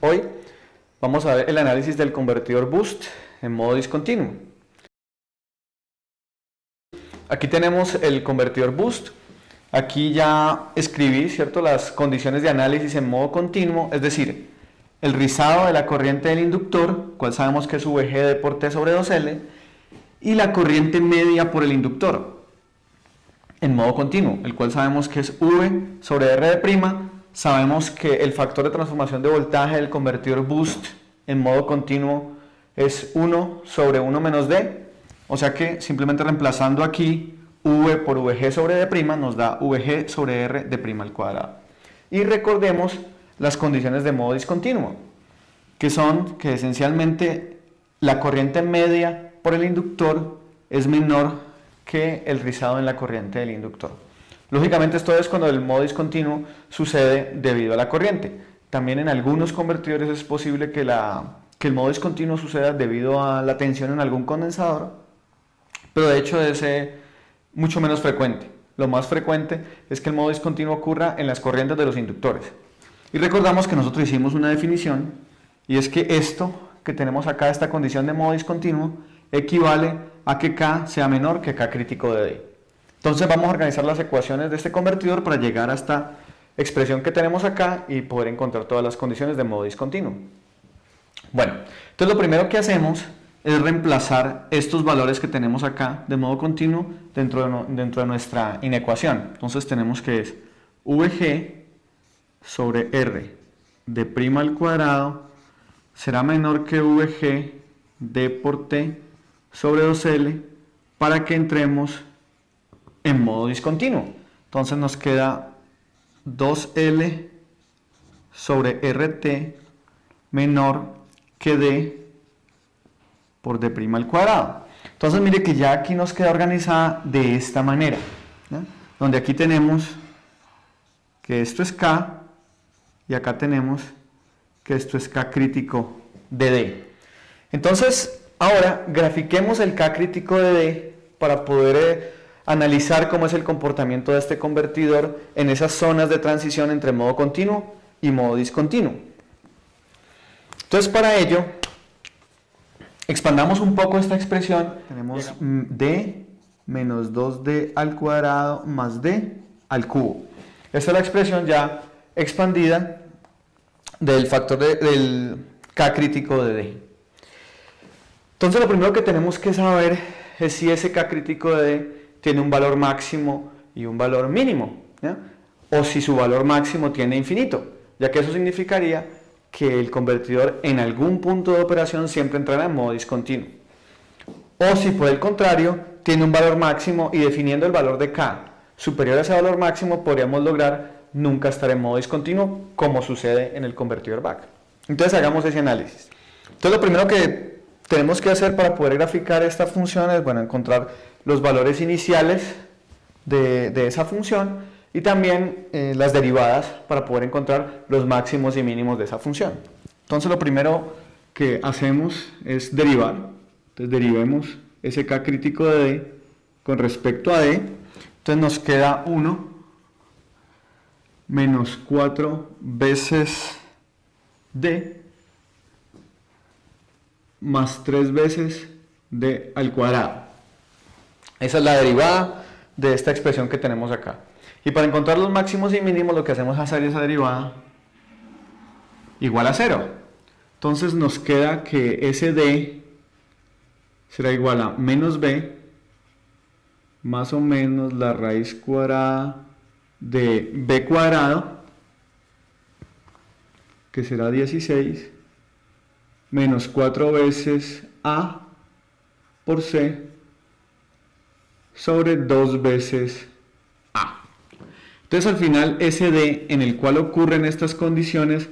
Hoy vamos a ver el análisis del convertidor boost en modo discontinuo. Aquí tenemos el convertidor boost. Aquí ya escribí, ¿cierto?, las condiciones de análisis en modo continuo, es decir, el rizado de la corriente del inductor, cual sabemos que es VG D por T sobre 2L, y la corriente media por el inductor en modo continuo, el cual sabemos que es V sobre R de prima. Sabemos que el factor de transformación de voltaje del convertidor boost en modo continuo es 1 sobre 1 menos D, o sea que simplemente reemplazando aquí V por VG sobre D' nos da VG sobre R D' al cuadrado. Y recordemos las condiciones de modo discontinuo, que son que esencialmente la corriente media por el inductor es menor que el rizado en la corriente del inductor. Lógicamente esto es cuando el modo discontinuo sucede debido a la corriente. También en algunos convertidores es posible que el modo discontinuo suceda debido a la tensión en algún condensador, pero de hecho es mucho menos frecuente. Lo más frecuente es que el modo discontinuo ocurra en las corrientes de los inductores. Y recordamos que nosotros hicimos una definición, y es que esto que tenemos acá, esta condición de modo discontinuo, equivale a que K sea menor que K crítico de D. Entonces vamos a organizar las ecuaciones de este convertidor para llegar a esta expresión que tenemos acá y poder encontrar todas las condiciones de modo discontinuo. Bueno, entonces lo primero que hacemos es reemplazar estos valores que tenemos acá de modo continuo dentro de nuestra inecuación. Entonces tenemos que es VG sobre R D' al cuadrado será menor que VG D por T sobre 2L para que entremos en modo discontinuo. Entonces nos queda 2L sobre RT menor que D por D' al cuadrado. Entonces mire que ya aquí nos queda organizada de esta manera, ¿ya? Donde aquí tenemos que esto es K y acá tenemos que esto es K crítico de D. Entonces ahora grafiquemos el K crítico de D para poder analizar cómo es el comportamiento de este convertidor en esas zonas de transición entre modo continuo y modo discontinuo. Entonces para ello expandamos un poco esta expresión. Tenemos D menos 2D al cuadrado más D al cubo. Esta es la expresión ya expandida del factor del K crítico de D. Entonces lo primero que tenemos que saber es si ese K crítico de D tiene un valor máximo y un valor mínimo, ¿ya? O si su valor máximo tiene infinito, ya que eso significaría que el convertidor en algún punto de operación siempre entrará en modo discontinuo. O si por el contrario tiene un valor máximo y definiendo el valor de K superior a ese valor máximo podríamos lograr nunca estar en modo discontinuo, como sucede en el convertidor back. Entonces hagamos ese análisis. Entonces lo primero que tenemos que hacer para poder graficar esta función es, bueno, encontrar los valores iniciales de esa función y también las derivadas para poder encontrar los máximos y mínimos de esa función. Entonces lo primero que hacemos es derivar. Entonces derivemos ese K crítico de D con respecto a D. Entonces nos queda 1 menos 4 veces D más 3 veces D al cuadrado. Esa es la derivada de esta expresión que tenemos acá. Y para encontrar los máximos y mínimos lo que hacemos es hacer esa derivada igual a 0. Entonces nos queda que ese D será igual a menos B más o menos la raíz cuadrada de B cuadrado, que será 16, menos 4 veces A por C sobre 2 veces A. Entonces al final ese D en el cual ocurren estas condiciones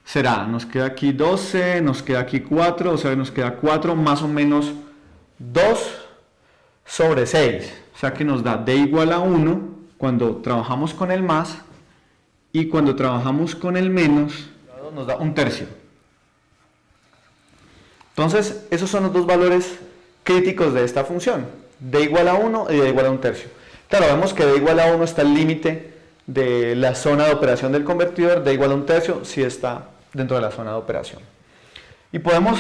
será, nos queda aquí 12, nos queda aquí 4, o sea nos queda 4 más o menos 2 sobre 6, o sea que nos da D igual a 1 cuando trabajamos con el más y cuando trabajamos con el menos nos da 1/3. Entonces esos son los dos valores críticos de esta función, D igual a 1 y D igual a 1/3. Claro, vemos que D igual a 1 está el límite de la zona de operación del convertidor, D igual a 1/3 sí está dentro de la zona de operación. Y podemos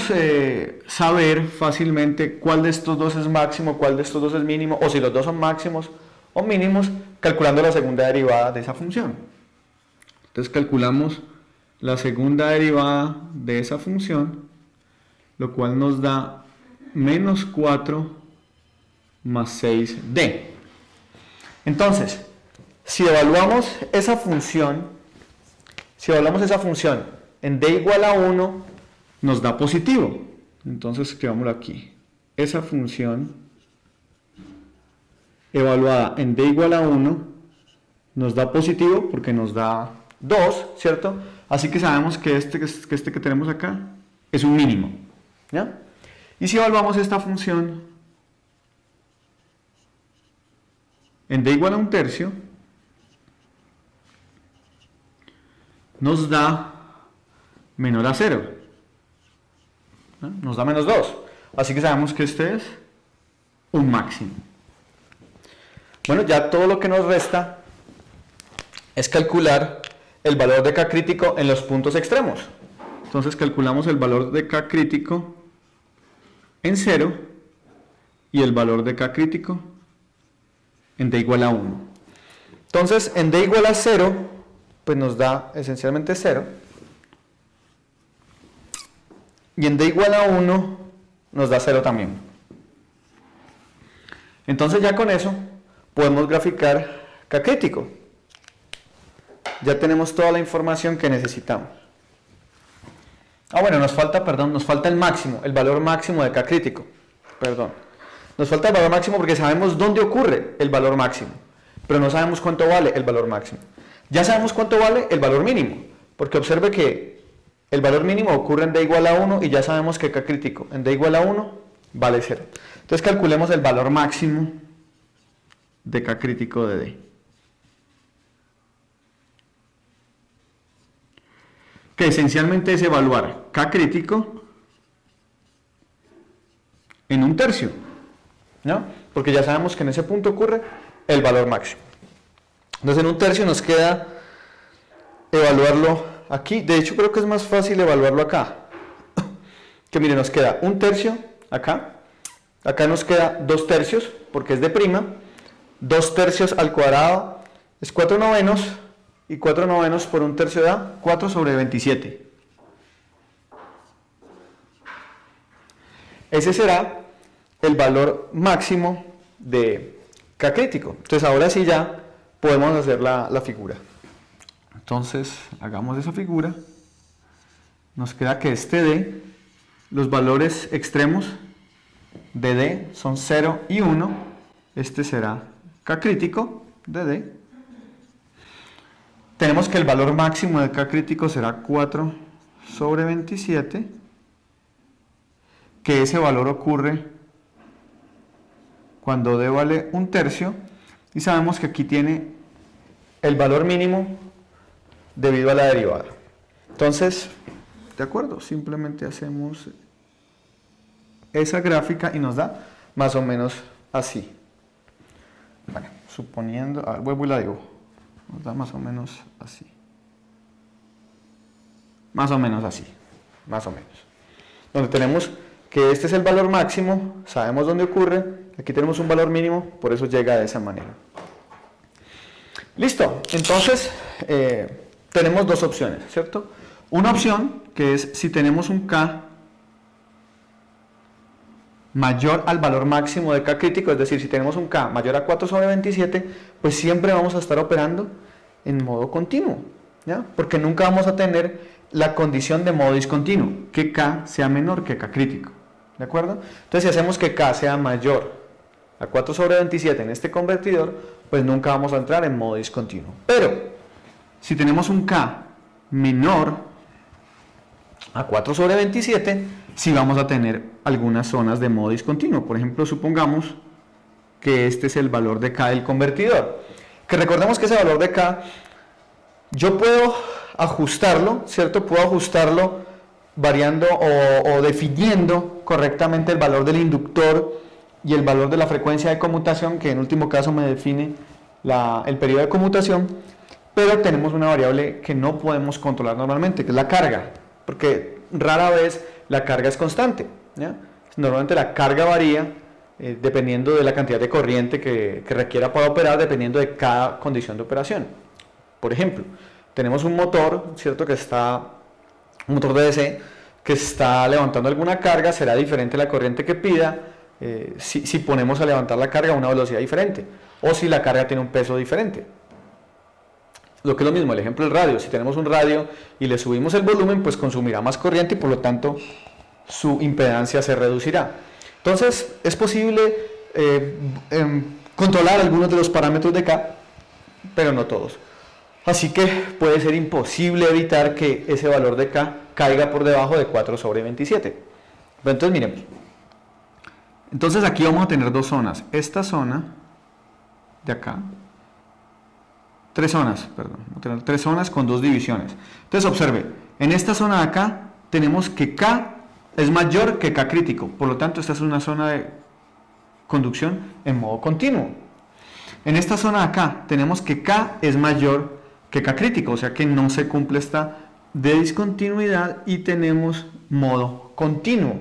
saber fácilmente cuál de estos dos es máximo, cuál de estos dos es mínimo, o si los dos son máximos o mínimos, calculando la segunda derivada de esa función. Entonces calculamos la segunda derivada de esa función, lo cual nos da menos 4 más 6d. Entonces, si evaluamos esa función en d igual a 1, nos da positivo. Entonces, escribámoslo aquí. Esa función evaluada en d igual a 1 nos da positivo porque nos da 2, ¿cierto? Así que sabemos que este que tenemos acá es un mínimo, ¿ya? Y si evaluamos esta función en d igual a 1/3, nos da menor a 0, ¿no? Nos da menos 2. Así que sabemos que este es un máximo. Bueno, ya todo lo que nos resta es calcular el valor de K crítico en los puntos extremos. Entonces calculamos el valor de K crítico en 0 y el valor de K crítico en d igual a 1. Entonces en d igual a 0, pues nos da esencialmente 0. Y en d igual a 1 nos da 0 también. Entonces ya con eso podemos graficar K crítico. Ya tenemos toda la información que necesitamos. Bueno, nos falta el máximo, el valor máximo de K crítico. Nos falta el valor máximo porque sabemos dónde ocurre el valor máximo, pero no sabemos cuánto vale el valor máximo. Ya sabemos cuánto vale el valor mínimo, porque observe que el valor mínimo ocurre en d igual a 1 y ya sabemos que K crítico en d igual a 1 vale 0. Entonces calculemos el valor máximo de K crítico de d. Que esencialmente es evaluar K crítico en 1/3, ¿no? Porque ya sabemos que en ese punto ocurre el valor máximo. Entonces en 1/3 nos queda evaluarlo aquí. De hecho creo que es más fácil evaluarlo acá. Que mire, nos queda 1/3 acá. Acá nos queda 2/3 porque es de prima. 2/3 al cuadrado es 4/9. Y 4/9 por 1/3 da 4/27. Ese será el valor máximo de K crítico. Entonces ahora sí ya podemos hacer la figura. Entonces hagamos esa figura. Nos queda que este D, los valores extremos de D son 0 y 1. Este será K crítico de D. Tenemos que el valor máximo de K crítico será 4/27, que ese valor ocurre cuando D vale 1/3, y sabemos que aquí tiene el valor mínimo debido a la derivada. Entonces, de acuerdo, simplemente hacemos esa gráfica y nos da más o menos así. Bueno, suponiendo, vuelvo y la digo. Nos da más o menos así. Más o menos así. Más o menos. Donde tenemos que este es el valor máximo, sabemos dónde ocurre, aquí tenemos un valor mínimo, por eso llega de esa manera. Listo. Entonces, tenemos dos opciones, ¿cierto? Una opción que es si tenemos un K mayor al valor máximo de K crítico, es decir, si tenemos un K mayor a 4/27, pues siempre vamos a estar operando en modo continuo, ¿ya? Porque nunca vamos a tener la condición de modo discontinuo, que K sea menor que K crítico, ¿de acuerdo? Entonces, si hacemos que K sea mayor a 4/27 en este convertidor, pues nunca vamos a entrar en modo discontinuo. Pero, si tenemos un K menor a 4/27, sí vamos a tener algunas zonas de modo discontinuo. Por ejemplo, supongamos que este es el valor de K del convertidor. Que recordemos que ese valor de K, yo puedo ajustarlo, ¿cierto? Puedo ajustarlo variando o definiendo correctamente el valor del inductor y el valor de la frecuencia de conmutación, que en último caso me define el periodo de conmutación, pero tenemos una variable que no podemos controlar normalmente, que es la carga. porque rara vez la carga es constante, ¿ya? Normalmente la carga varía dependiendo de la cantidad de corriente que requiera para operar, dependiendo de cada condición de operación. Por ejemplo, tenemos un motor, ¿cierto? Un motor de DC que está levantando alguna carga, será diferente la corriente que pida si ponemos a levantar la carga a una velocidad diferente o si la carga tiene un peso diferente. Lo que es lo mismo, el ejemplo del radio, si tenemos un radio y le subimos el volumen, pues consumirá más corriente y por lo tanto su impedancia se reducirá. Entonces es posible controlar algunos de los parámetros de K, pero no todos. Así que puede ser imposible evitar que ese valor de K caiga por debajo de 4/27. Pero entonces miremos. Entonces aquí vamos a tener dos zonas. Esta zona de acá. Tres zonas con dos divisiones. Entonces observe, en esta zona de acá tenemos que K es mayor que K crítico. Por lo tanto, esta es una zona de conducción en modo continuo. En esta zona de acá tenemos que K es mayor que K crítico, o sea que no se cumple esta de discontinuidad y tenemos modo continuo.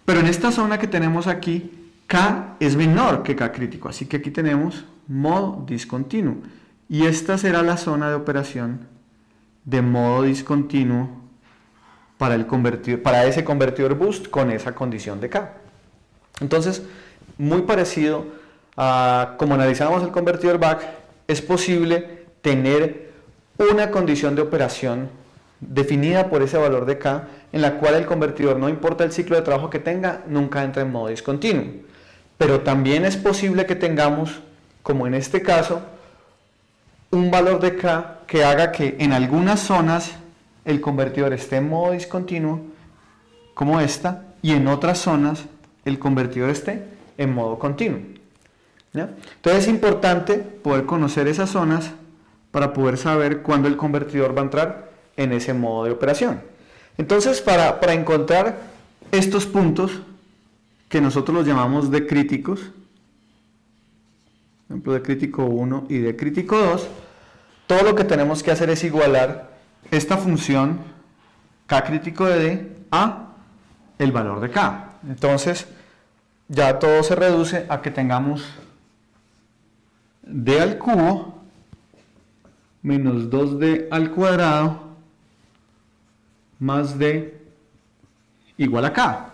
Pero en esta zona que tenemos aquí, K es menor que K crítico, así que aquí tenemos modo discontinuo. Y esta será la zona de operación de modo discontinuo para ese convertidor boost con esa condición de K. Entonces, muy parecido a como analizamos el convertidor back, es posible tener una condición de operación definida por ese valor de K, en la cual el convertidor, no importa el ciclo de trabajo que tenga, nunca entra en modo discontinuo. Pero también es posible que tengamos, como en este caso, un valor de K que haga que en algunas zonas el convertidor esté en modo discontinuo, como esta, y en otras zonas el convertidor esté en modo continuo. ¿Ya? Entonces es importante poder conocer esas zonas para poder saber cuándo el convertidor va a entrar en ese modo de operación. Entonces, para encontrar estos puntos que nosotros los llamamos de críticos, por ejemplo, de crítico 1 y de crítico 2, todo lo que tenemos que hacer es igualar esta función K crítico de D a el valor de K. Entonces, ya todo se reduce a que tengamos D al cubo menos 2D al cuadrado más D igual a K.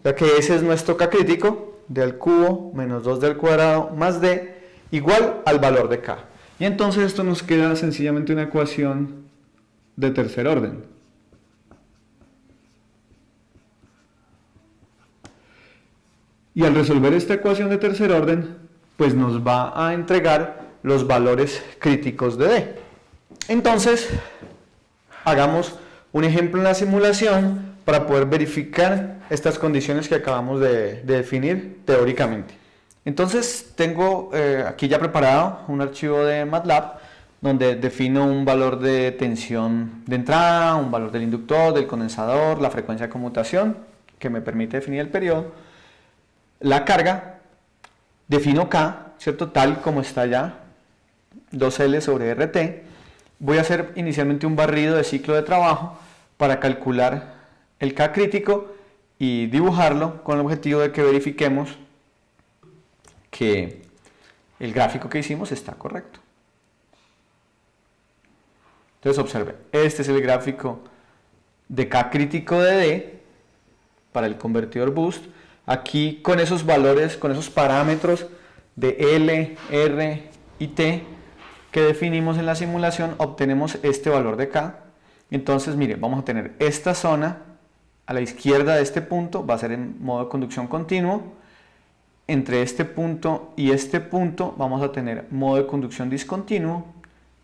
Ya que ese es nuestro K crítico, D al cubo menos 2D al cuadrado más D igual al valor de K. Y entonces esto nos queda sencillamente una ecuación de tercer orden. Y al resolver esta ecuación de tercer orden, pues nos va a entregar los valores críticos de D. Entonces, hagamos un ejemplo en la simulación para poder verificar estas condiciones que acabamos de definir teóricamente. Entonces tengo aquí ya preparado un archivo de MATLAB donde defino un valor de tensión de entrada, un valor del inductor, del condensador, la frecuencia de conmutación que me permite definir el periodo, la carga, defino K, ¿cierto? Tal como está ya, 2L sobre RT. Voy a hacer inicialmente un barrido de ciclo de trabajo para calcular el K crítico y dibujarlo con el objetivo de que verifiquemos que el gráfico que hicimos está correcto. Entonces observe, este es el gráfico de K crítico de D para el convertidor boost. Aquí con esos valores, con esos parámetros de L, R y T que definimos en la simulación, obtenemos este valor de K. Entonces mire, vamos a tener esta zona a la izquierda de este punto, va a ser en modo de conducción continuo. Entre este punto y este punto vamos a tener modo de conducción discontinuo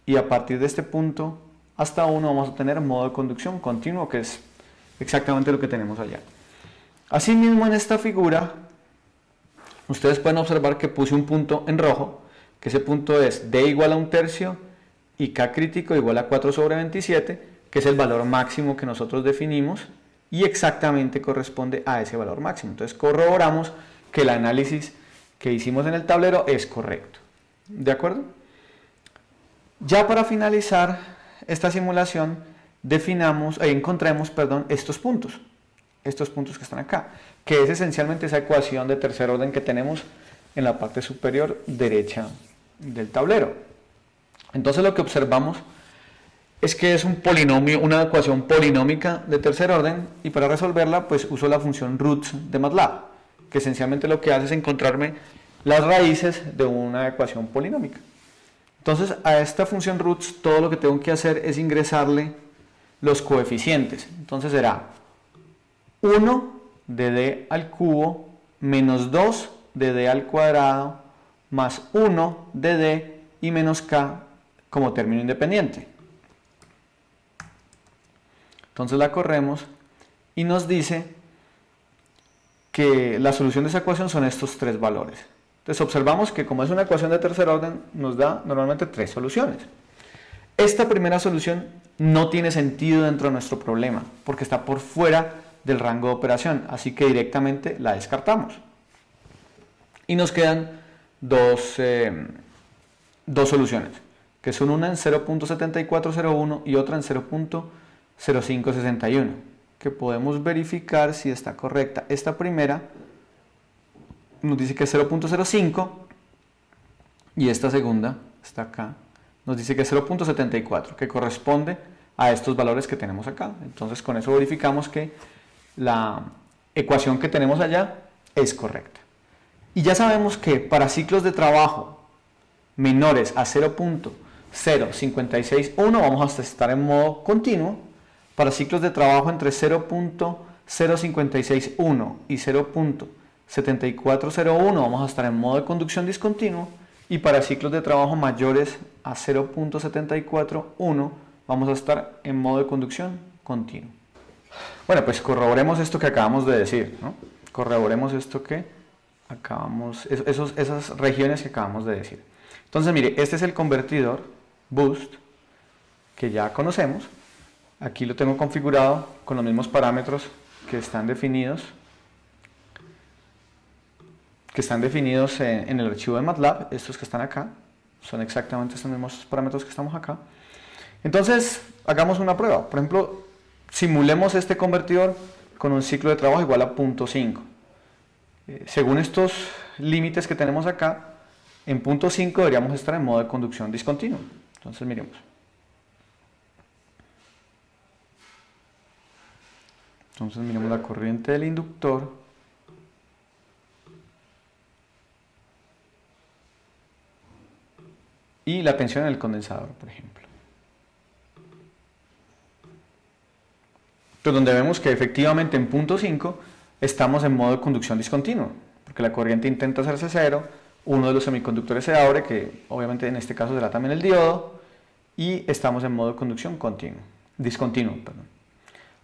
y a partir de este punto hasta 1 vamos a tener modo de conducción continuo, que es exactamente lo que tenemos allá. Asimismo, en esta figura ustedes pueden observar que puse un punto en rojo, que ese punto es D igual a 1/3 y K crítico igual a 4/27, que es el valor máximo que nosotros definimos y exactamente corresponde a ese valor máximo. Entonces corroboramos que el análisis que hicimos en el tablero es correcto. ¿De acuerdo? Ya para finalizar esta simulación, encontremos, perdón, estos puntos que están acá, que es esencialmente esa ecuación de tercer orden que tenemos en la parte superior derecha del tablero. Entonces lo que observamos es que es un polinomio, una ecuación polinómica de tercer orden, y para resolverla pues uso la función roots de MATLAB, que esencialmente lo que hace es encontrarme las raíces de una ecuación polinómica. Entonces a esta función roots todo lo que tengo que hacer es ingresarle los coeficientes. Entonces será 1 de d al cubo menos 2 de d al cuadrado más 1 de d y menos k como término independiente. Entonces la corremos y nos dice que la solución de esa ecuación son estos tres valores. Entonces observamos que como es una ecuación de tercer orden, nos da normalmente tres soluciones. Esta primera solución no tiene sentido dentro de nuestro problema, porque está por fuera del rango de operación, así que directamente la descartamos. Y nos quedan dos soluciones, que son una en 0.7401 y otra en 0.0561, que podemos verificar si está correcta. Esta primera nos dice que es 0.05 y esta segunda, está acá, nos dice que es 0.74, que corresponde a estos valores que tenemos acá. Entonces con eso verificamos que la ecuación que tenemos allá es correcta. Y ya sabemos que para ciclos de trabajo menores a 0.0561 vamos a estar en modo continuo. Para ciclos de trabajo entre 0.0561 y 0.7401 vamos a estar en modo de conducción discontinuo, y para ciclos de trabajo mayores a 0.741 vamos a estar en modo de conducción continuo. Bueno, pues corroboremos esto que acabamos de decir, ¿no? Corroboremos esto que esas regiones que acabamos de decir. Entonces, mire, este es el convertidor boost que ya conocemos. Aquí lo tengo configurado con los mismos parámetros que están definidos en el archivo de MATLAB. Estos que están acá son exactamente estos mismos parámetros que estamos acá. Entonces, hagamos una prueba. Por ejemplo, simulemos este convertidor con un ciclo de trabajo igual a 0.5. Según estos límites que tenemos acá, en 0.5 deberíamos estar en modo de conducción discontinuo. Entonces, miremos. Entonces, miremos la corriente del inductor. Y la tensión en el condensador, por ejemplo. Entonces, donde vemos que efectivamente en 0.5 estamos en modo de conducción discontinuo, porque la corriente intenta hacerse cero, uno de los semiconductores se abre, que obviamente en este caso será también el diodo, y estamos en modo de conducción discontinuo.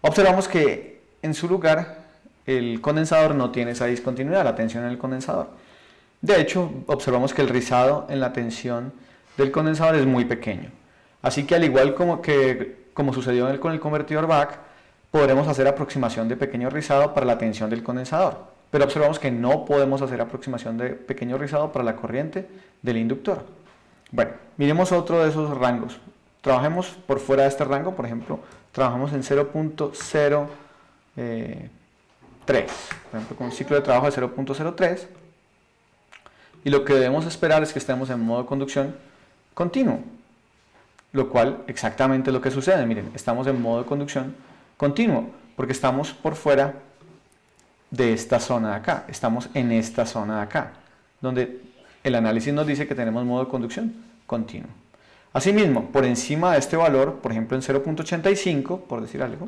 Observamos que en su lugar el condensador no tiene esa discontinuidad, la tensión en el condensador. De hecho, observamos que el rizado en la tensión del condensador es muy pequeño. Así que al igual como sucedió con el convertidor BAC, podremos hacer aproximación de pequeño rizado para la tensión del condensador. Pero observamos que no podemos hacer aproximación de pequeño rizado para la corriente del inductor. Bueno, miremos otro de esos rangos. Trabajemos por fuera de este rango, por ejemplo, trabajamos en 0.03, por ejemplo, con un ciclo de trabajo de 0.03, y lo que debemos esperar es que estemos en modo de conducción continuo, lo cual exactamente es lo que sucede. Miren, estamos en modo de conducción continuo, porque estamos por fuera de esta zona de acá, estamos en esta zona de acá, donde el análisis nos dice que tenemos modo de conducción continuo. Asimismo, por encima de este valor, por ejemplo en 0.85, por decir algo,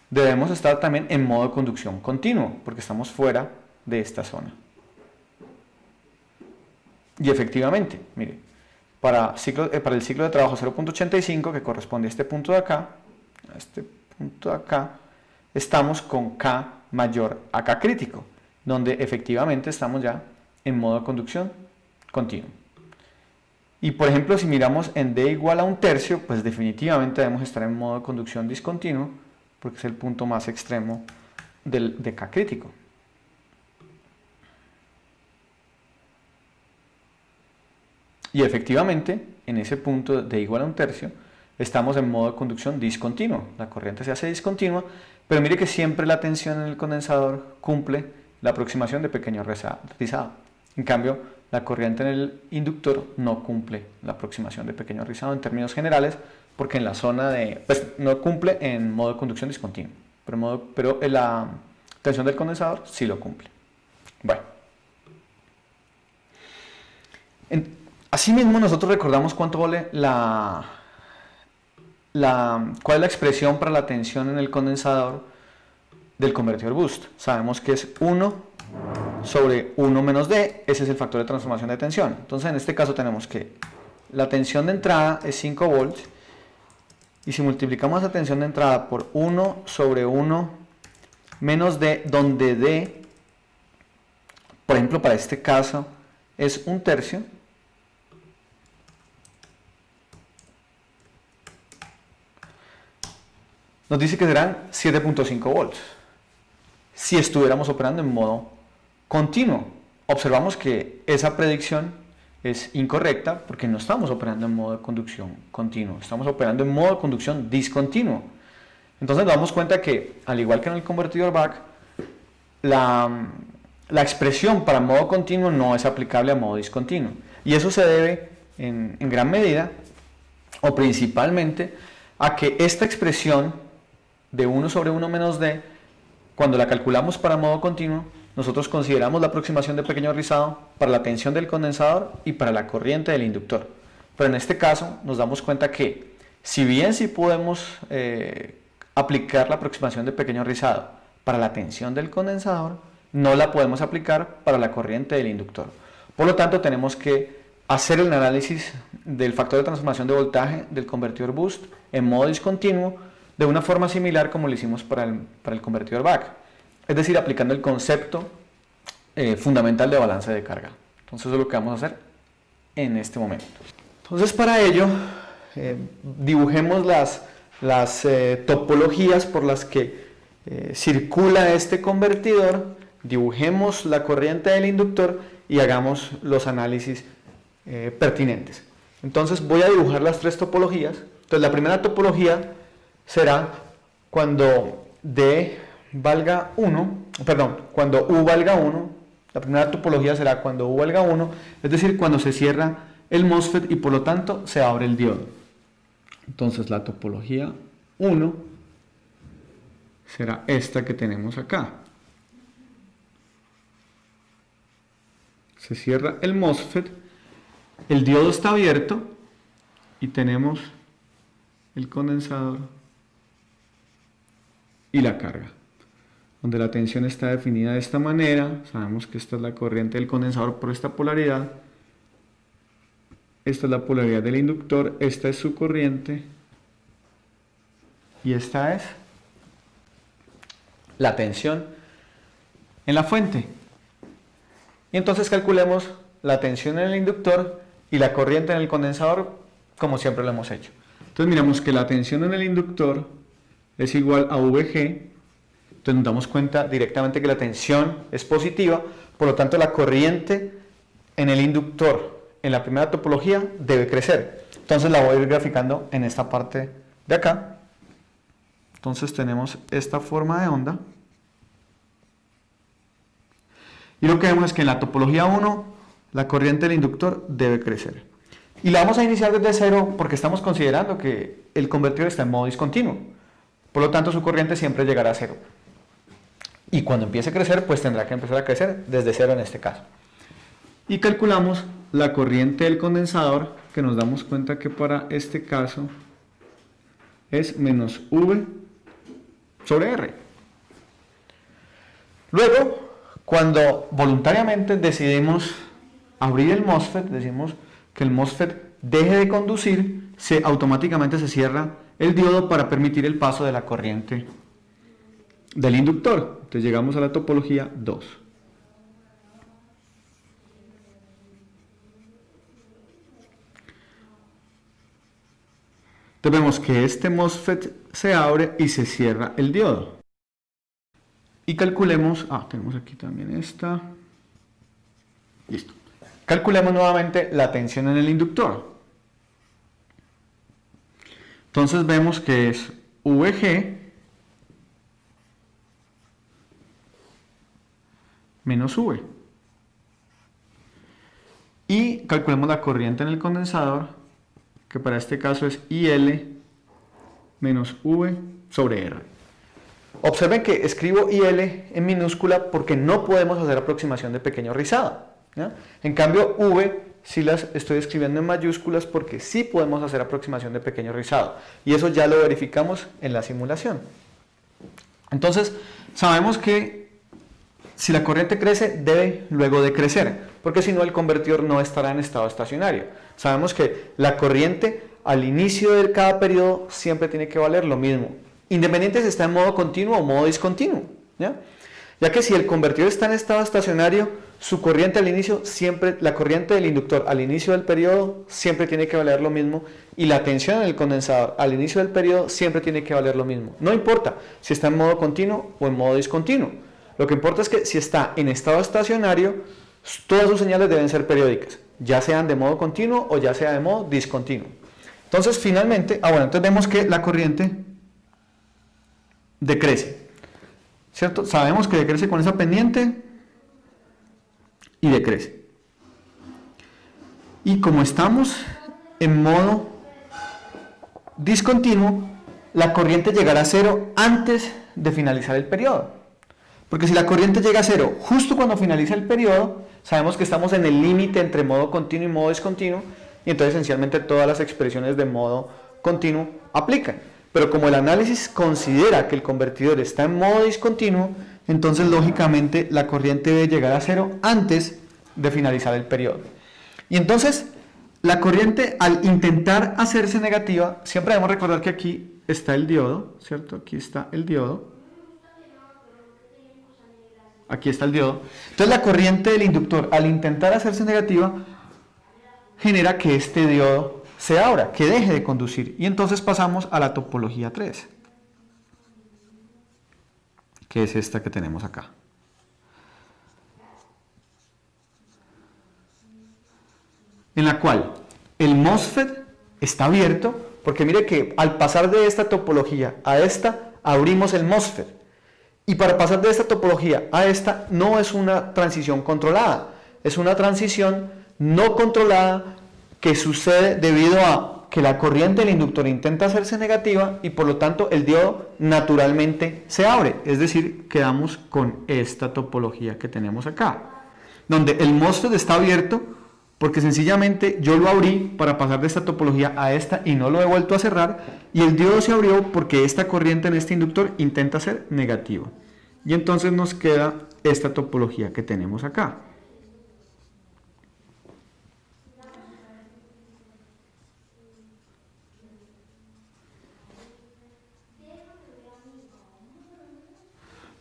debemos estar también en modo de conducción continuo, porque estamos fuera de esta zona. Y efectivamente, mire, para el ciclo de trabajo 0.85, que corresponde a este punto de acá, estamos con K mayor a K crítico, donde efectivamente estamos ya en modo de conducción continuo. Y por ejemplo, si miramos en D igual a 1/3, pues definitivamente debemos estar en modo de conducción discontinuo, porque es el punto más extremo de K crítico. Y efectivamente, en ese punto de igual a 1/3, estamos en modo de conducción discontinuo. La corriente se hace discontinua, pero mire que siempre la tensión en el condensador cumple la aproximación de pequeño rizado. En cambio, la corriente en el inductor no cumple la aproximación de pequeño rizado en términos generales, porque en la zona de, pues no cumple en modo de conducción discontinuo, pero en la tensión del condensador sí lo cumple. Bueno, asimismo nosotros recordamos cuánto vale cuál es la expresión para la tensión en el condensador del convertidor boost. Sabemos que es 1 sobre 1 menos D, ese es el factor de transformación de tensión. Entonces en este caso tenemos que la tensión de entrada es 5 volts, y si multiplicamos la tensión de entrada por 1 sobre 1 menos D, donde D, por ejemplo para este caso, es 1/3, nos dice que serán 7.5 volts. Si estuviéramos operando en modo continuo, observamos que esa predicción es incorrecta porque no estamos operando en modo de conducción continuo, estamos operando en modo de conducción discontinuo. Entonces nos damos cuenta que, al igual que en el convertidor BAC, la expresión para modo continuo no es aplicable a modo discontinuo. Y eso se debe en gran medida o principalmente a que esta expresión de 1 sobre 1 menos D, cuando la calculamos para modo continuo, nosotros consideramos la aproximación de pequeño rizado para la tensión del condensador y para la corriente del inductor. Pero en este caso nos damos cuenta que, si bien sí podemos aplicar la aproximación de pequeño rizado para la tensión del condensador, no la podemos aplicar para la corriente del inductor. Por lo tanto, tenemos que hacer el análisis del factor de transformación de voltaje del convertidor boost en modo discontinuo de una forma similar como lo hicimos para el convertidor BAC. Es decir, aplicando el concepto fundamental de balance de carga. Entonces eso es lo que vamos a hacer en este momento. Entonces para ello, dibujemos las topologías por las que circula este convertidor, dibujemos la corriente del inductor y hagamos los análisis pertinentes. Entonces voy a dibujar las 3 topologías. Entonces la primera topología será cuando D valga 1, perdón, cuando U valga 1, la primera topología será cuando U valga 1, es decir, cuando se cierra el MOSFET y por lo tanto se abre el diodo. Entonces la topología 1 será esta que tenemos acá. Se cierra el MOSFET, el diodo está abierto y tenemos el condensador y la carga, donde la tensión está definida de esta manera. Sabemos que esta es la corriente del condensador por esta polaridad, esta es la polaridad del inductor, esta es su corriente y esta es la tensión en la fuente. Y entonces calculemos la tensión en el inductor y la corriente en el condensador como siempre lo hemos hecho. Entonces miramos que la tensión en el inductor es igual a VG. Entonces nos damos cuenta directamente que la tensión es positiva, por lo tanto la corriente en el inductor en la primera topología debe crecer. Entonces la voy a ir graficando en esta parte de acá. Entonces tenemos esta forma de onda. Y lo que vemos es que en la topología 1 la corriente del inductor debe crecer. Y la vamos a iniciar desde cero porque estamos considerando que el convertidor está en modo discontinuo. Por lo tanto su corriente siempre llegará a cero. Y cuando empiece a crecer, pues tendrá que empezar a crecer desde cero en este caso. Y calculamos la corriente del condensador, que nos damos cuenta que para este caso es menos V sobre R. Luego, cuando voluntariamente decidimos abrir el MOSFET, decimos que el MOSFET deje de conducir, automáticamente se cierra el diodo para permitir el paso de la corriente del inductor. Entonces llegamos a la topología 2. Entonces vemos que este MOSFET se abre y se cierra el diodo. Y calculemos, tenemos aquí también esta. Listo. Calculemos nuevamente la tensión en el inductor. Entonces vemos que es VG menos V. Y calculemos la corriente en el condensador, que para este caso es IL menos V sobre R. Observen que escribo IL en minúscula porque no podemos hacer aproximación de pequeño rizado, ¿ya? En cambio, V sí las estoy escribiendo en mayúsculas porque sí podemos hacer aproximación de pequeño rizado. Y eso ya lo verificamos en la simulación. Entonces, sabemos que si la corriente crece, debe luego decrecer, porque si no el convertidor no estará en estado estacionario. Sabemos que la corriente al inicio de cada periodo siempre tiene que valer lo mismo, independiente si está en modo continuo o modo discontinuo, ¿ya? Ya que si el convertidor está en estado estacionario, su corriente al inicio siempre, la corriente del inductor al inicio del periodo siempre tiene que valer lo mismo, y la tensión en el condensador al inicio del periodo siempre tiene que valer lo mismo. No importa si está en modo continuo o en modo discontinuo. Lo que importa es que si está en estado estacionario, todas sus señales deben ser periódicas, ya sean de modo continuo o ya sea de modo discontinuo. Entonces, finalmente, entonces vemos que la corriente decrece, ¿cierto? Sabemos que decrece con esa pendiente y decrece. Y como estamos en modo discontinuo, la corriente llegará a cero antes de finalizar el periodo. Porque si la corriente llega a cero justo cuando finaliza el periodo, sabemos que estamos en el límite entre modo continuo y modo discontinuo, y entonces esencialmente todas las expresiones de modo continuo aplican. Pero como el análisis considera que el convertidor está en modo discontinuo, entonces lógicamente la corriente debe llegar a cero antes de finalizar el periodo. Y entonces la corriente, al intentar hacerse negativa, siempre debemos recordar que aquí está el diodo, ¿cierto? Aquí está el diodo. Aquí está el diodo. Entonces la corriente del inductor, al intentar hacerse negativa, genera que este diodo se abra, que deje de conducir. Y entonces pasamos a la topología 3, que es esta que tenemos acá. En la cual el MOSFET está abierto, porque mire que al pasar de esta topología a esta, abrimos el MOSFET. Y para pasar de esta topología a esta no es una transición controlada, es una transición no controlada que sucede debido a que la corriente del inductor intenta hacerse negativa y por lo tanto el diodo naturalmente se abre. Es decir, quedamos con esta topología que tenemos acá, donde el MOSFET está abierto porque sencillamente yo lo abrí para pasar de esta topología a esta y no lo he vuelto a cerrar, y el diodo se abrió porque esta corriente en este inductor intenta ser negativa. Y entonces nos queda esta topología que tenemos acá.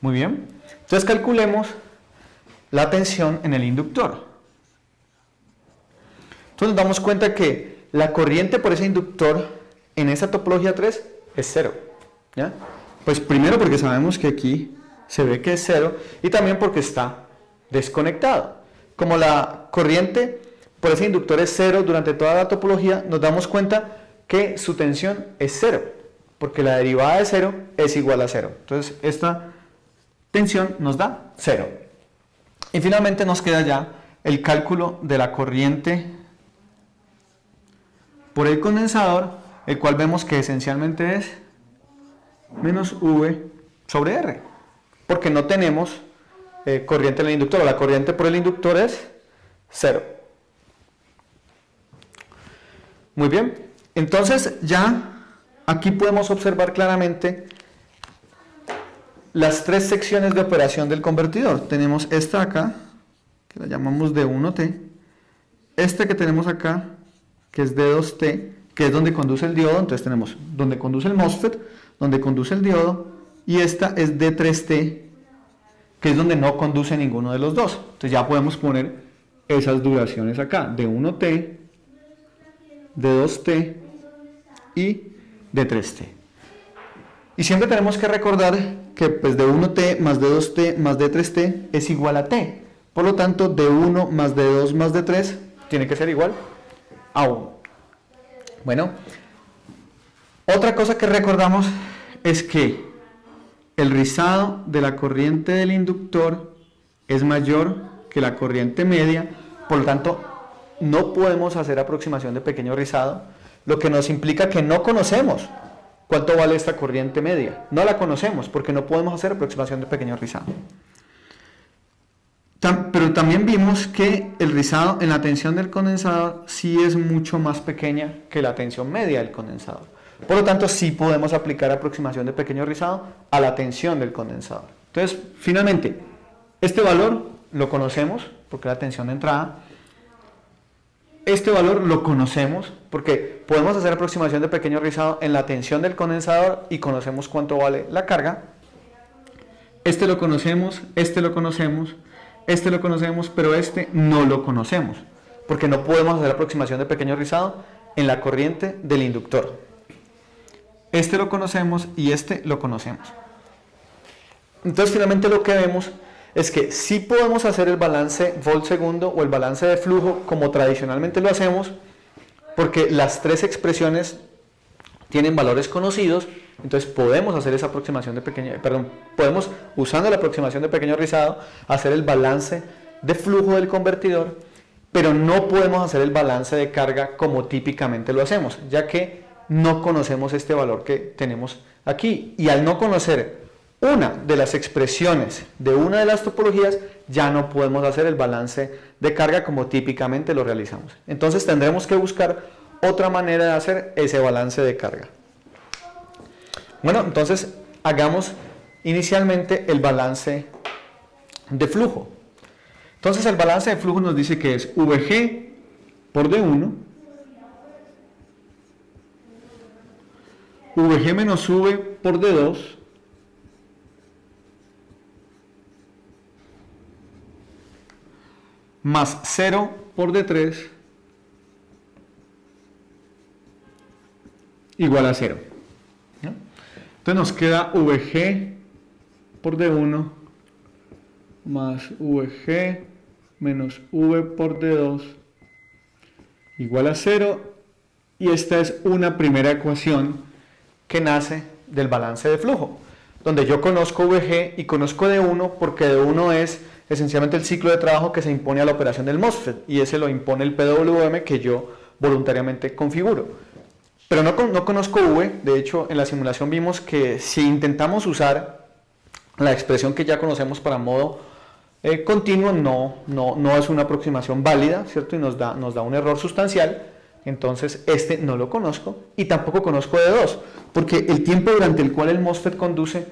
Muy bien. Entonces calculemos la tensión en el inductor. Entonces nos damos cuenta que la corriente por ese inductor en esa topología 3 es 0, ¿ya? Pues primero porque sabemos que aquí se ve que es 0 y también porque está desconectado. Como la corriente por ese inductor es 0 durante toda la topología, nos damos cuenta que su tensión es 0, porque la derivada de 0 es igual a 0. Entonces esta tensión nos da 0. Y finalmente nos queda ya el cálculo de la corriente por el condensador, el cual vemos que esencialmente es menos V sobre R, porque no tenemos corriente en el inductor, la corriente por el inductor es 0. Muy bien, entonces ya aquí podemos observar claramente las tres secciones de operación del convertidor. Tenemos esta acá, que la llamamos D1T, esta que tenemos acá, que es D2T, que es donde conduce el diodo. Entonces tenemos donde conduce el MOSFET, donde conduce el diodo, y esta es D3T, que es donde no conduce ninguno de los dos. Entonces ya podemos poner esas duraciones acá, D1T, D2T y D3T. Y siempre tenemos que recordar que pues D1T más D2T más D3T es igual a T. Por lo tanto, D1 más D2 más D3 tiene que ser igual a 1. Bueno, Otra cosa que recordamos es que el rizado de la corriente del inductor es mayor que la corriente media, por lo tanto no podemos hacer aproximación de pequeño rizado, lo que nos implica que no conocemos cuánto vale esta corriente media. No la conocemos porque no podemos hacer aproximación de pequeño rizado. Pero también vimos que el rizado en la tensión del condensador sí es mucho más pequeña que la tensión media del condensador. Por lo tanto, sí podemos aplicar aproximación de pequeño rizado a la tensión del condensador. Entonces, finalmente, este valor lo conocemos porque es la tensión de entrada. Este valor lo conocemos porque podemos hacer aproximación de pequeño rizado en la tensión del condensador y conocemos cuánto vale la carga. Este lo conocemos, este lo conocemos, este lo conocemos, pero este no lo conocemos porque no podemos hacer aproximación de pequeño rizado en la corriente del inductor. Este lo conocemos y este lo conocemos. Entonces finalmente lo que vemos es que sí podemos hacer el balance volt segundo o el balance de flujo como tradicionalmente lo hacemos, porque las tres expresiones tienen valores conocidos, entonces podemos hacer esa aproximación de pequeño, podemos, usando la aproximación de pequeño rizado, hacer el balance de flujo del convertidor, pero no podemos hacer el balance de carga como típicamente lo hacemos, ya que no conocemos este valor que tenemos aquí, y al no conocer una de las expresiones de una de las topologías, ya no podemos hacer el balance de carga como típicamente lo realizamos. Entonces tendremos que buscar otra manera de hacer ese balance de carga. Bueno, entonces hagamos inicialmente el balance de flujo. Entonces el balance de flujo nos dice que es VG por D1, VG menos V por D2, más 0 por D3 igual a 0. ¿No? Entonces nos queda VG por D1 más VG menos V por D2 igual a 0, y esta es una primera ecuación que nace del balance de flujo, donde yo conozco VG y conozco D1 porque D1 es esencialmente el ciclo de trabajo que se impone a la operación del MOSFET, y ese lo impone el PWM que yo voluntariamente configuro. Pero no conozco V. De hecho, en la simulación vimos que si intentamos usar la expresión que ya conocemos para modo continuo, no es una aproximación válida, ¿cierto? Y nos da un error sustancial. Entonces este no lo conozco, y tampoco conozco D2, porque el tiempo durante el cual el MOSFET conduce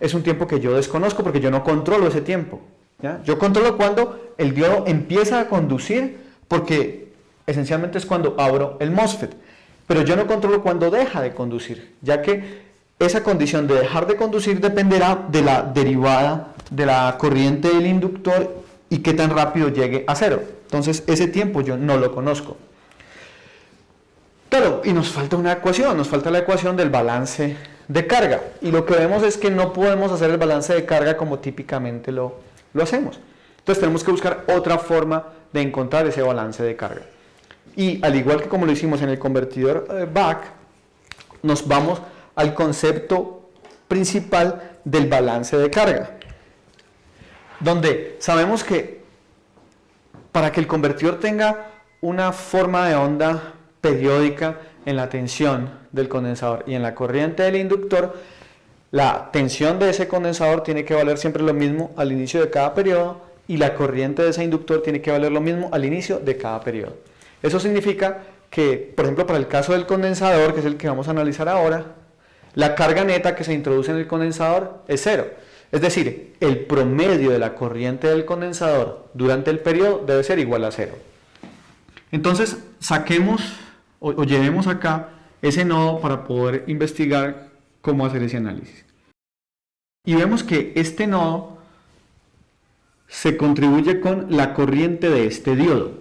es un tiempo que yo desconozco porque yo no controlo ese tiempo. ¿Ya? Yo controlo cuando el diodo empieza a conducir, porque esencialmente es cuando abro el MOSFET, pero yo no controlo cuando deja de conducir, ya que esa condición de dejar de conducir dependerá de la derivada de la corriente del inductor y qué tan rápido llegue a cero. Entonces ese tiempo yo no lo conozco. Claro, y nos falta una ecuación, nos falta la ecuación del balance de carga, y lo que vemos es que no podemos hacer el balance de carga como típicamente lo hacemos. Entonces tenemos que buscar otra forma de encontrar ese balance de carga. Y al igual que como lo hicimos en el convertidor BAC, nos vamos al concepto principal del balance de carga, donde sabemos que para que el convertidor tenga una forma de onda periódica en la tensión del condensador y en la corriente del inductor, la tensión de ese condensador tiene que valer siempre lo mismo al inicio de cada periodo, y la corriente de ese inductor tiene que valer lo mismo al inicio de cada periodo. Eso significa que, por ejemplo, para el caso del condensador, que es el que vamos a analizar ahora, la carga neta que se introduce en el condensador es 0. Es decir, el promedio de la corriente del condensador durante el periodo debe ser igual a 0. Entonces, saquemos o llevemos acá ese nodo para poder investigar cómo hacer ese análisis. Y vemos que este nodo se contribuye con la corriente de este diodo.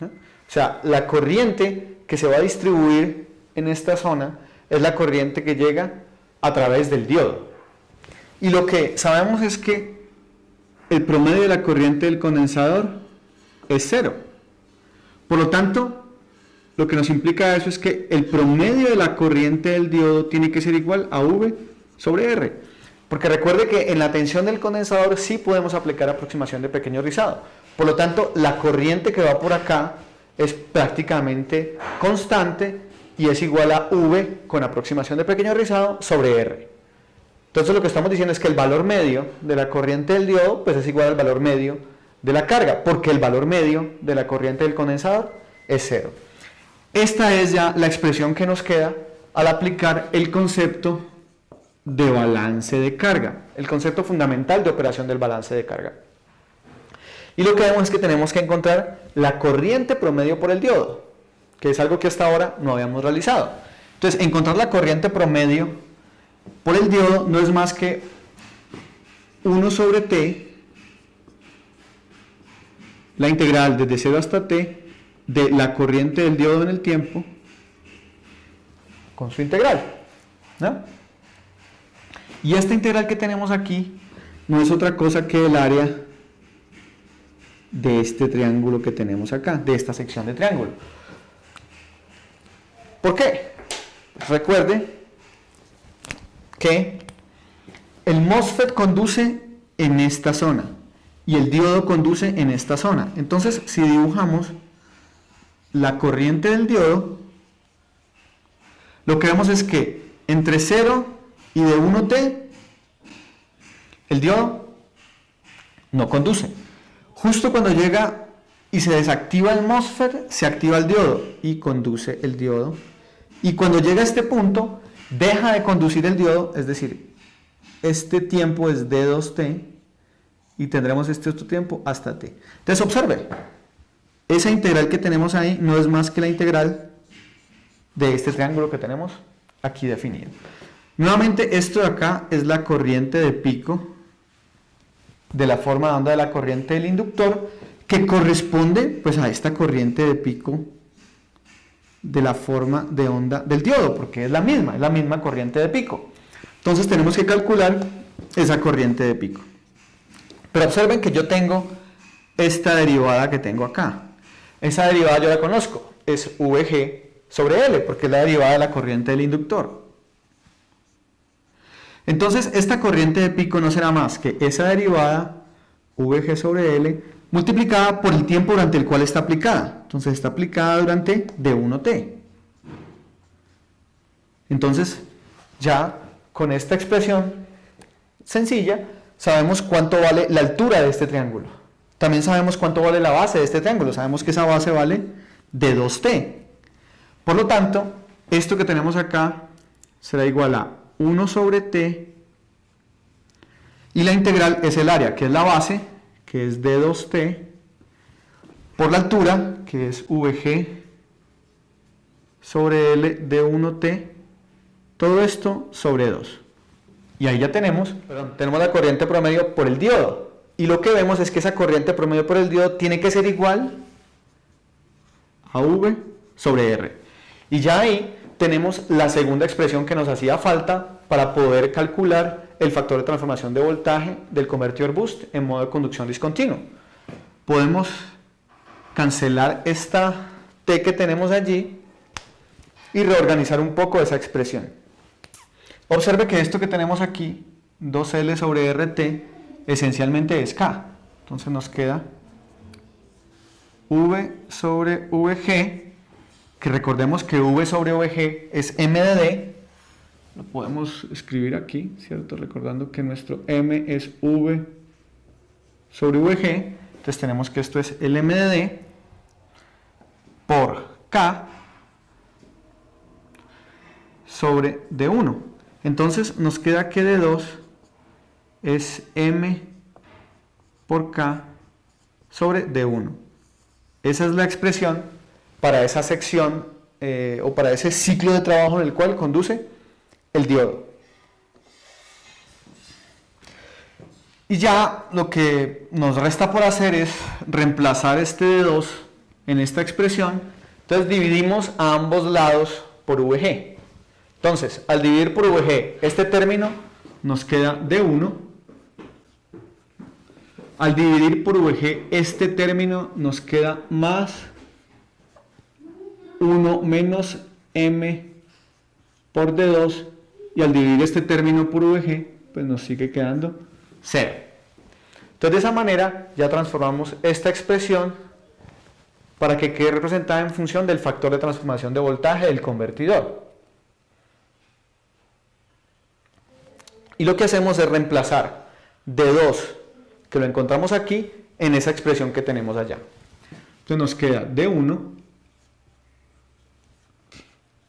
¿No? O sea, la corriente que se va a distribuir en esta zona es la corriente que llega a través del diodo. Y lo que sabemos es que el promedio de la corriente del condensador es 0. Por lo tanto, lo que nos implica eso es que el promedio de la corriente del diodo tiene que ser igual a V sobre R. Porque recuerde que en la tensión del condensador sí podemos aplicar aproximación de pequeño rizado. Por lo tanto, la corriente que va por acá es prácticamente constante y es igual a V con aproximación de pequeño rizado sobre R. Entonces lo que estamos diciendo es que el valor medio de la corriente del diodo pues es igual al valor medio de la carga, porque el valor medio de la corriente del condensador es 0. Esta es ya la expresión que nos queda al aplicar el concepto de balance de carga, el concepto fundamental de operación del balance de carga. Y lo que vemos es que tenemos que encontrar la corriente promedio por el diodo, que es algo que hasta ahora no habíamos realizado. Entonces, encontrar la corriente promedio por el diodo no es más que 1 sobre t, la integral desde 0 hasta t de la corriente del diodo en el tiempo con su integral, ¿no? Y esta integral que tenemos aquí no es otra cosa que el área de este triángulo que tenemos acá, de esta sección de triángulo. ¿Por qué? Pues recuerde que el MOSFET conduce en esta zona y el diodo conduce en esta zona. Entonces, si dibujamos la corriente del diodo, lo que vemos es que entre 0 y de 1T, el diodo no conduce. Justo cuando llega y se desactiva el MOSFET, se activa el diodo y conduce el diodo. Y cuando llega a este punto, deja de conducir el diodo, es decir, este tiempo es D2T y tendremos este otro tiempo hasta T. Entonces observe, esa integral que tenemos ahí no es más que la integral de este triángulo que tenemos aquí definido. Nuevamente, esto de acá es la corriente de pico de la forma de onda de la corriente del inductor, que corresponde pues a esta corriente de pico de la forma de onda del diodo, porque es la misma corriente de pico. Entonces tenemos que calcular esa corriente de pico. Pero observen que yo tengo esta derivada que tengo acá. Esa derivada yo la conozco, es VG sobre L, porque es la derivada de la corriente del inductor. Entonces, esta corriente de pico no será más que esa derivada, VG sobre L, multiplicada por el tiempo durante el cual está aplicada. Entonces, está aplicada durante D1T. Entonces, ya con esta expresión sencilla, sabemos cuánto vale la altura de este triángulo. También sabemos cuánto vale la base de este triángulo. Sabemos que esa base vale D2T. Por lo tanto, esto que tenemos acá será igual a 1 sobre t, y la integral es el área, que es la base, que es D2T, por la altura, que es VG sobre L D1T, todo esto sobre 2. Y ahí ya tenemos la corriente promedio por el diodo. Y lo que vemos es que esa corriente promedio por el diodo tiene que ser igual a V sobre R. Y ya ahí tenemos la segunda expresión que nos hacía falta para poder calcular el factor de transformación de voltaje del convertidor boost en modo de conducción discontinuo. Podemos cancelar esta T que tenemos allí y reorganizar un poco esa expresión. Observe que esto que tenemos aquí, 2L sobre RT, esencialmente es K. Entonces nos queda V sobre VG, que recordemos que V sobre VG es M de D, lo podemos escribir aquí, ¿cierto? Recordando que nuestro M es V sobre VG, entonces tenemos que esto es el M de D por K sobre D1. Entonces nos queda que D2 es M por K sobre D1. Esa es la expresión para esa sección o para ese ciclo de trabajo en el cual conduce el diodo. Y ya lo que nos resta por hacer es reemplazar este D2 en esta expresión. Entonces dividimos a ambos lados por VG. Entonces, al dividir por VG este término, nos queda D1. Al dividir por VG este término, nos queda más 1 menos m por d2, y al dividir este término por vg, pues nos sigue quedando 0. Entonces de esa manera ya transformamos esta expresión para que quede representada en función del factor de transformación de voltaje del convertidor. Y lo que hacemos es reemplazar D2, que lo encontramos aquí, en esa expresión que tenemos allá. Entonces nos queda D1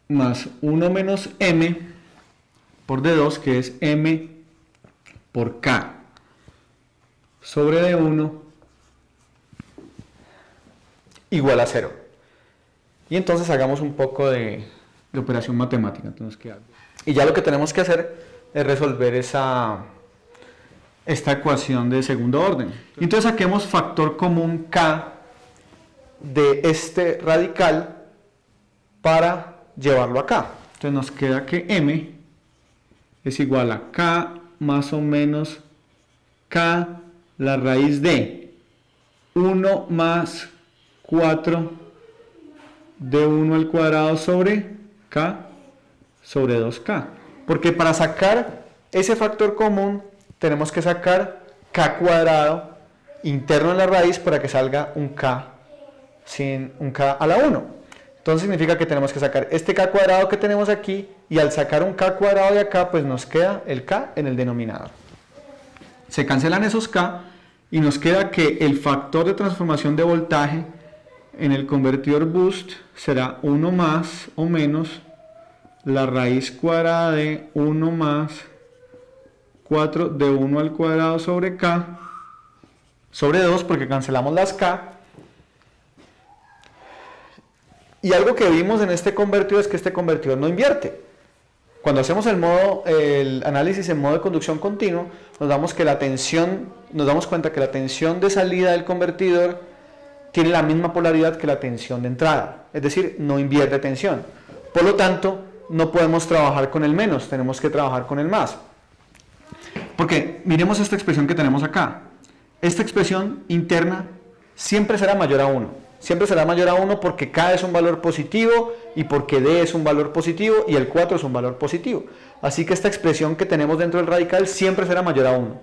más 1 menos m por D2, que es m por k, sobre D1 igual a 0. Y entonces hagamos un poco de operación matemática. Entonces, ¿qué hago? Y ya lo que tenemos que hacer es resolver esta ecuación de segundo orden. Entonces saquemos factor común k de este radical para llevarlo acá. Entonces nos queda que m es igual a k más o menos k la raíz de 1 más 4 de 1 al cuadrado sobre k sobre 2k. Porque para sacar ese factor común tenemos que sacar k cuadrado interno en la raíz para que salga un k sin un k a la 1. Entonces significa que tenemos que sacar este k cuadrado que tenemos aquí, y al sacar un k cuadrado de acá, pues nos queda el k en el denominador. Se cancelan esos k y nos queda que el factor de transformación de voltaje en el convertidor boost será 1 más o menos la raíz cuadrada de 1 más 4 de 1 al cuadrado sobre k sobre 2, porque cancelamos las k. Y algo que vimos en este convertidor es que este convertidor no invierte. Cuando hacemos el análisis en modo de conducción continuo, nos damos cuenta que la tensión de salida del convertidor tiene la misma polaridad que la tensión de entrada, es decir, no invierte tensión. Por lo tanto, no podemos trabajar con el menos, tenemos que trabajar con el más. Porque miremos esta expresión que tenemos acá. Esta expresión interna siempre será mayor a 1. Siempre será mayor a 1 porque k es un valor positivo y porque d es un valor positivo y el 4 es un valor positivo. Así que esta expresión que tenemos dentro del radical siempre será mayor a 1.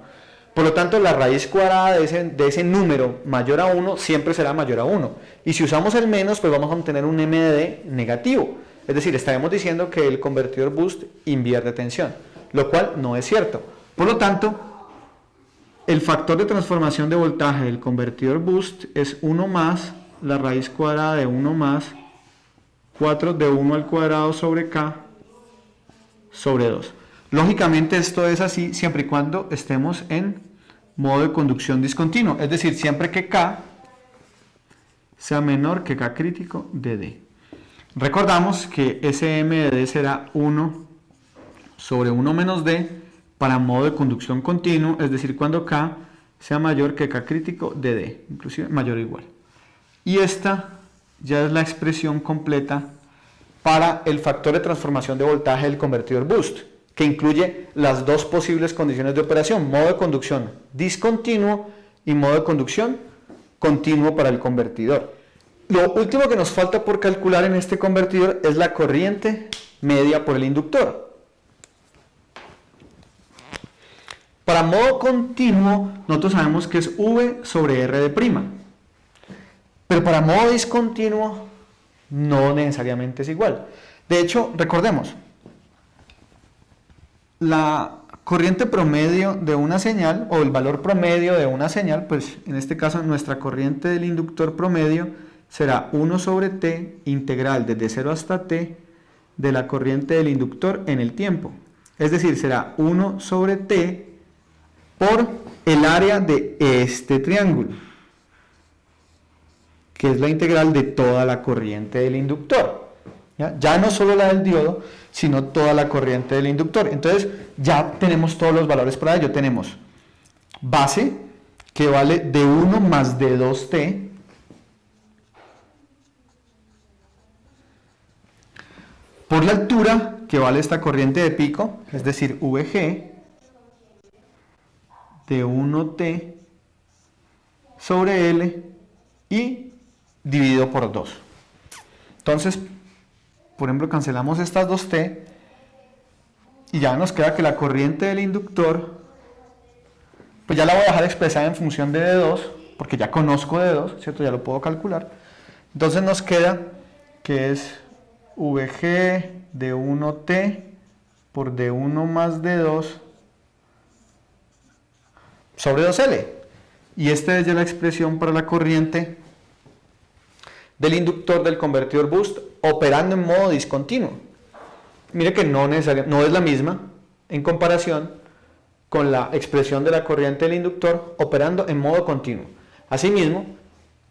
Por lo tanto, la raíz cuadrada de ese número mayor a 1 siempre será mayor a 1. Y si usamos el menos, pues vamos a obtener un m de d negativo. Es decir, estaremos diciendo que el convertidor boost invierte tensión, lo cual no es cierto. Por lo tanto, el factor de transformación de voltaje del convertidor boost es 1 más la raíz cuadrada de 1 más 4 de 1 al cuadrado sobre k sobre 2. Lógicamente esto es así siempre y cuando estemos en modo de conducción discontinuo, es decir, siempre que k sea menor que k crítico de d. Recordamos que ese m de d será 1 sobre 1 menos d para modo de conducción continuo, es decir, cuando k sea mayor que k crítico de d, inclusive mayor o igual. Y esta ya es la expresión completa para el factor de transformación de voltaje del convertidor boost, que incluye las dos posibles condiciones de operación, modo de conducción discontinuo y modo de conducción continuo para el convertidor. Lo último que nos falta por calcular en este convertidor es la corriente media por el inductor. Para modo continuo, nosotros sabemos que es V sobre R de prima. Pero para modo discontinuo no necesariamente es igual. De hecho, recordemos, la corriente promedio de una señal, o el valor promedio de una señal, pues en este caso nuestra corriente del inductor promedio será 1 sobre t integral desde 0 hasta t de la corriente del inductor en el tiempo. Es decir, será 1 sobre t por el área de este triángulo, que es la integral de toda la corriente del inductor. Ya no solo la del diodo, sino toda la corriente del inductor. Entonces ya tenemos todos los valores para ello. Tenemos base, que vale de 1 más de 2t, por la altura, que vale esta corriente de pico, es decir, VG, de 1t sobre L, y dividido por 2. Entonces, por ejemplo, cancelamos estas dos T y ya nos queda que la corriente del inductor, pues ya la voy a dejar expresada en función de D2, porque ya conozco D2, ¿cierto? Ya lo puedo calcular. Entonces nos queda que es VG de 1T por D1 más D2 sobre 2L. Y esta es ya la expresión para la corriente del inductor del convertidor boost operando en modo discontinuo. Mire que no es la misma en comparación con la expresión de la corriente del inductor operando en modo continuo. Asimismo,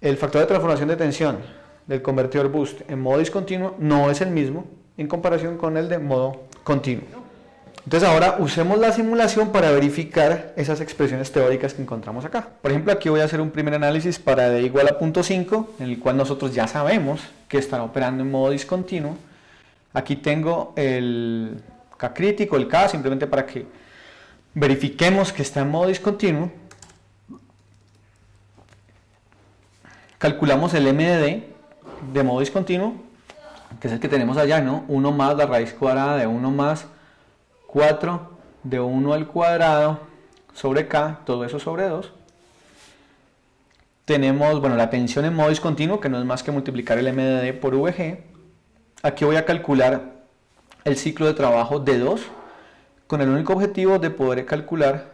el factor de transformación de tensión del convertidor boost en modo discontinuo no es el mismo en comparación con el de modo continuo. Entonces ahora usemos la simulación para verificar esas expresiones teóricas que encontramos acá. Por ejemplo, aquí voy a hacer un primer análisis para D igual a 0.5, en el cual nosotros ya sabemos que estará operando en modo discontinuo. Aquí tengo el K crítico, el K, simplemente para que verifiquemos que está en modo discontinuo. Calculamos el MDD de modo discontinuo, que es el que tenemos allá, ¿no? 1 más la raíz cuadrada de 1 más 4 de 1 al cuadrado sobre K, todo eso sobre 2. Tenemos, bueno, la tensión en modo discontinuo, que no es más que multiplicar el MDD por VG. Aquí voy a calcular el ciclo de trabajo de 2, con el único objetivo de poder calcular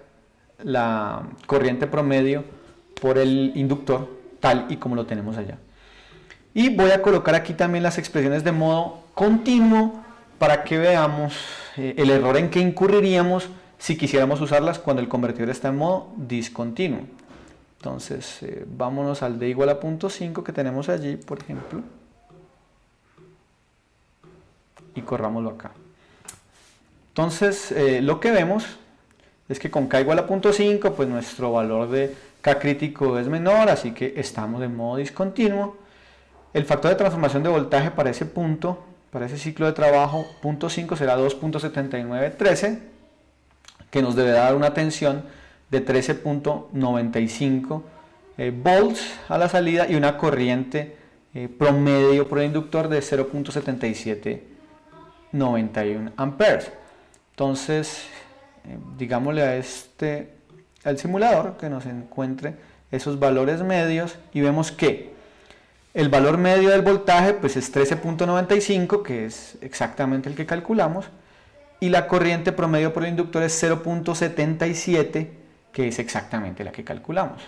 la corriente promedio por el inductor, tal y como lo tenemos allá. Y voy a colocar aquí también las expresiones de modo continuo para que veamos el error en que incurriríamos si quisiéramos usarlas cuando el convertidor está en modo discontinuo. Entonces, vámonos al D igual a 0.5 que tenemos allí, por ejemplo, y corrámoslo acá. Entonces, lo que vemos es que con K igual a 0.5, pues nuestro valor de K crítico es menor, así que estamos en modo discontinuo. El factor de transformación de voltaje para ese punto, para ese ciclo de trabajo, 0.5 será 2.7913, que nos debe dar una tensión de 13.95 volts a la salida y una corriente promedio por el inductor de 0.7791 amperes. Entonces, digámosle al simulador que nos encuentre esos valores medios y vemos que el valor medio del voltaje pues es 13.95, que es exactamente el que calculamos, y la corriente promedio por el inductor es 0.77, que es exactamente la que calculamos.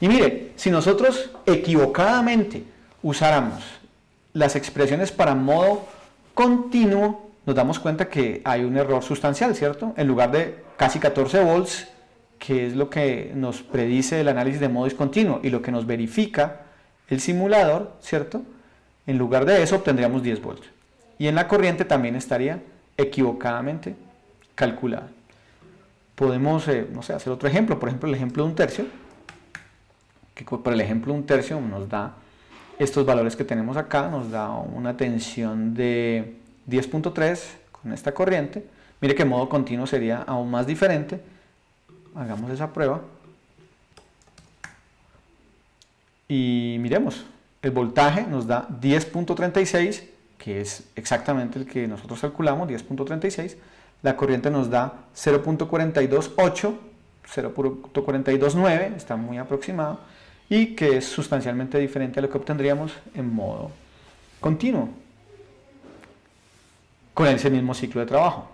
Y mire, si nosotros equivocadamente usáramos las expresiones para modo continuo, nos damos cuenta que hay un error sustancial, ¿cierto? En lugar de casi 14 volts, que es lo que nos predice el análisis de modo discontinuo y lo que nos verifica el simulador, ¿cierto? En lugar de eso obtendríamos 10 volts. Y en la corriente también estaría equivocadamente calculada. Podemos, no sé, hacer otro ejemplo, por ejemplo el ejemplo de un tercio, que por el ejemplo de un tercio nos da estos valores que tenemos acá, nos da una tensión de 10.3 con esta corriente. Mire que en modo continuo sería aún más diferente. Hagamos esa prueba. Y miremos, el voltaje nos da 10.36, que es exactamente el que nosotros calculamos, 10.36. La corriente nos da 0.428, 0.429, está muy aproximado, y que es sustancialmente diferente a lo que obtendríamos en modo continuo, con ese mismo ciclo de trabajo.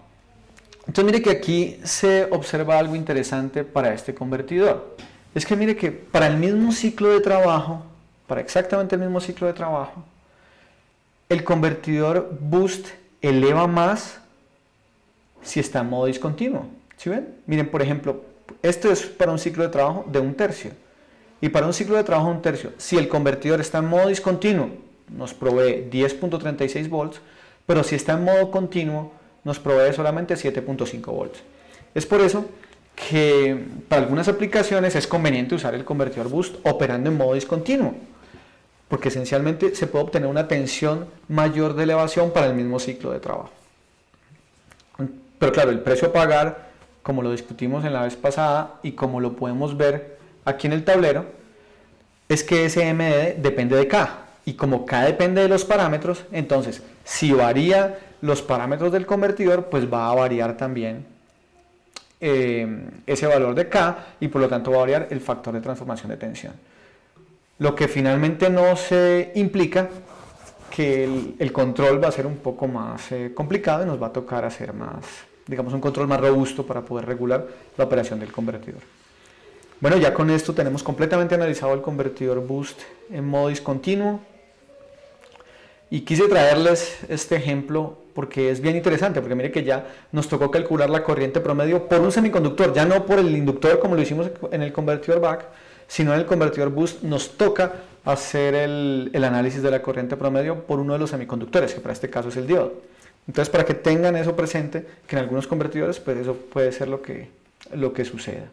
Entonces mire que aquí se observa algo interesante para este convertidor. Es que mire que para el mismo ciclo de trabajo, para exactamente el mismo ciclo de trabajo, el convertidor boost eleva más si está en modo discontinuo. ¿Sí ven? Miren, por ejemplo, esto es para un ciclo de trabajo de un tercio. Y para un ciclo de trabajo de un tercio, si el convertidor está en modo discontinuo, nos provee 10.36 volts, pero si está en modo continuo, nos provee solamente 7.5 volts. Es por eso que para algunas aplicaciones es conveniente usar el convertidor boost operando en modo discontinuo, porque esencialmente se puede obtener una tensión mayor de elevación para el mismo ciclo de trabajo. Pero claro, el precio a pagar, como lo discutimos en la vez pasada y como lo podemos ver aquí en el tablero, es que ese MDD depende de K. Y como K depende de los parámetros, entonces si varía los parámetros del convertidor, pues va a variar también ese valor de K y por lo tanto va a variar el factor de transformación de tensión. Lo que finalmente no se implica que el control va a ser un poco más complicado y nos va a tocar hacer más, digamos, un control más robusto para poder regular la operación del convertidor. Bueno, ya con esto tenemos completamente analizado el convertidor boost en modo discontinuo y quise traerles este ejemplo porque es bien interesante, porque mire que ya nos tocó calcular la corriente promedio por un semiconductor, ya no por el inductor como lo hicimos en el convertidor back, sino en el convertidor boost nos toca hacer el análisis de la corriente promedio por uno de los semiconductores, que para este caso es el diodo. Entonces, para que tengan eso presente, que en algunos convertidores pues eso puede ser lo que suceda.